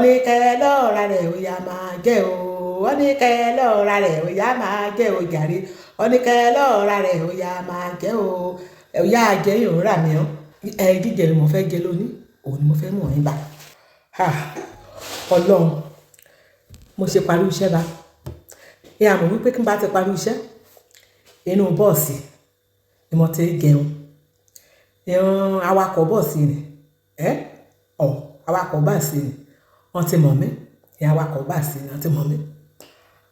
ní kẹ́ lọ́ra rẹ̀ ó yá máa jẹ́ o wọ́n ní kẹ́ lọ́ra rẹ̀ ó yá máa jẹ́ o jàre wọ́n ní kẹ́ lọ́ra rẹ̀ ó yá máa jẹ́ o ẹ̀yà jẹ́ yòó rà mí ọ́ jíjẹ ni mo fẹ́ jẹ lónìí òun ni mo fẹ́ mọ̀ ẹ́ bá ọlọ́run mo ṣe parí iṣẹ́ bá ẹ àmọ́ wípé kí n bá ti parí iṣẹ́ inú bọ́ọ̀sì ni mo ti jẹun awakọ̀ bọ́ọ̀sì ni awakọ̀ báàsì ni wọ́n ti mọ̀ mí awakọ̀ báàsì ni wọ́n ti mọ̀ mí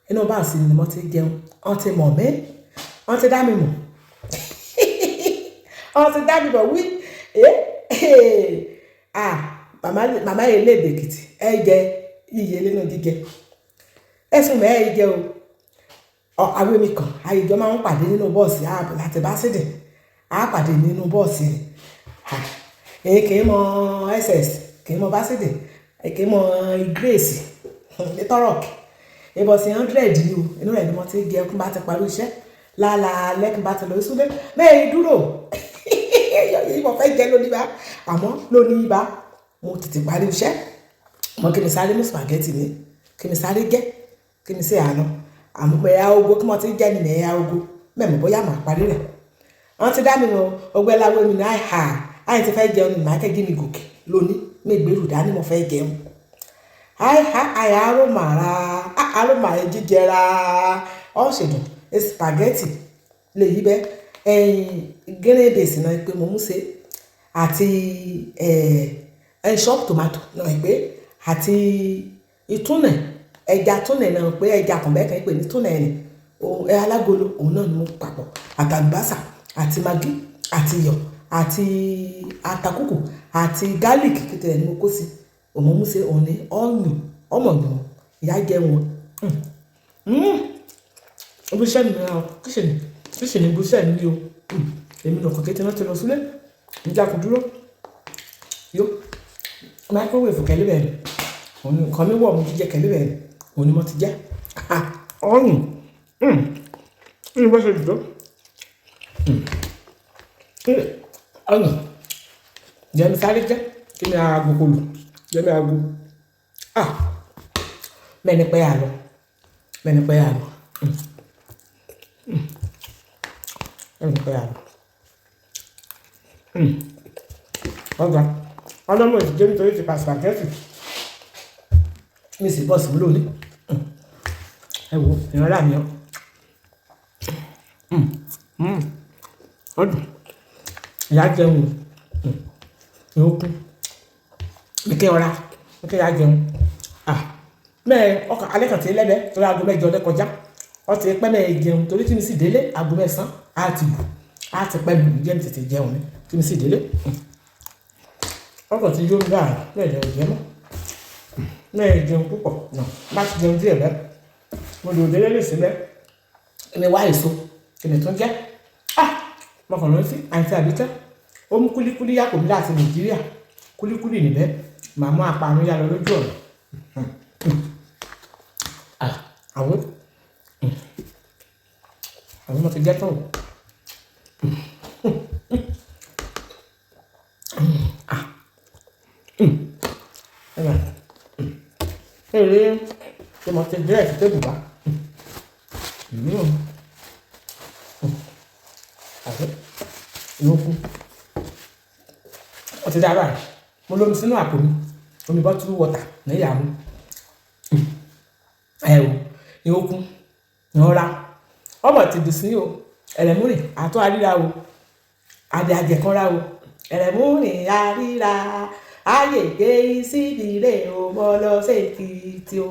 inú báàsì ni mo ti jẹun wọ́n ti mọ̀ mí wọ́n ti dá mi mọ̀ wọ́n ti dá mi mọ̀ wí màmá yẹn lè dèkìtì ẹ jẹ iye nínú jíjẹ ẹsùn mẹ́ ẹ jẹ o àwọn èmi kan àyèjọ máa ń pàdé nínú bọ́ọ̀sì ààbò láti bá sídì á pàdé nínú bọ́ọ̀sì èyí kì í mọ ss kì í mọ bá sídì kì í mọ grace ní tọ́rọ̀kì ìbọ̀sì 100 ni o inú rẹ̀ ni mo ti jẹ kí n bá ti parí iṣẹ́ lálaalẹ́ kí n bá ti lọ sílé mẹ́rin dúró mo fẹ́ jẹ lónìí bá àmọ́ lónìí bá mo tètè parí iṣẹ́ mo kí mi sáré mú spaghetti mi kí mi sáré jẹ kí mi ṣe àná àmọ́ ẹ̀yà ogo kí mo ti jẹ́ nínú ẹ̀yà ogo mẹ́mọ̀ bóyá màá parí rẹ̀ wọ́n ti dá mi lọ ọgbẹ́ láwọ́ mi ní àyè ti fẹ́ jẹun ní màá kẹ́ gí mi gòkè lónìí mi gbèrú dání mo fẹ́ jẹun àyà aroma jíjẹra ọ̀ṣẹ̀dùn spaghetti lè yí bẹ́ gẹ́rẹ́ bèsì náà pé mo mú ṣe àti shop tomato náà pé àti ìtúnẹ̀ ẹja túnẹ̀ náà pé ẹja kọ̀ọ̀bẹ́kan pè ní túnẹ̀ ni alágolo òun náà ni mo papọ̀ àtàlùbásà àti magí àti iyọ̀ àti atakùkù àti garlic kékeré ni mo kó sí òun mú ṣe òun ní ọ̀yùn ọmọọ̀yùn ìyá jẹ wọn ibiṣẹ́ mi náà kíṣìnì ibiṣẹ́ mi o èmi náà kọ̀kẹ́ tí wọ́n ti lọ sílé níjà kò dúró yó microwave kẹ́lẹ́ bẹ̀rẹ̀ òun nǹkan mi wọ̀ mo jíjẹ kẹ́lẹ́ bẹ̀rẹ̀ òun ni mo ti jẹ́ ọ̀yùn ní bó ṣe dùdú ọ̀yùn jẹ́mi sáré jẹ́ kí mi aago kò lù jẹ́mi aago mẹ́ni pẹ́ àlọ́ mẹ́ni pẹ́ àlọ́ ọgbà ọlọ́mọ ìdíjẹ́ nítorí ti pa spaghetti mi sì bọ́ sí lónìí ẹ wo ìrànlá mi ọ ọdún ìyá jẹun ìhókù ìkẹ́ ọ̀rá ìkẹ́ ìyá jẹun mẹ́ẹ̀ ọkọ̀ alẹ́ kan ti lẹ́bẹ̀ẹ́ torí aago mẹ́jọ ọdẹ kọjá ọ ti pẹ́ mẹ́ẹ̀ jẹun torí tí mi sì délé aago mẹ́sàn á ti bù á ti pẹ́ mi jẹ́ mi tètè jẹun ní tí mi sì délé ọkọ̀ ti yó mi báyìí bẹ́ẹ̀ lẹ́yìn jẹ́ mọ́ mẹ́ẹ̀ jẹun púpọ̀ náà bá ti jẹun díẹ̀ bẹ́ẹ̀ mo lò délé lè sí bẹ́ẹ̀ èmi wá èso èmi tún jẹ́ mọ̀kànlá sí àǹtí àbíkẹ́ ó mú kúlíkúlí yàpò mi láti Nàìjíríà kúlíkúlí níbẹ̀ màá mú àparun yá lọ lójú ọ̀nà àwọn mo ti jẹ́ tán o èrè tí mo ti jẹ́ ẹ̀sìn tébù bá ìyókù ó ti dára rẹ̀ mo lómi sínú àpò mi omi bottle water ní ìyàwó ìyókù ìhọ́ra ọmọ ti dùn sí o ẹ̀rẹ̀múrìn àtọ́ àríra o adé àjẹkọ́ra o ẹ̀rẹ̀múrìn àríra ayé gbé síbi rẹ̀ o mọ́ lọ sí èkìtì o.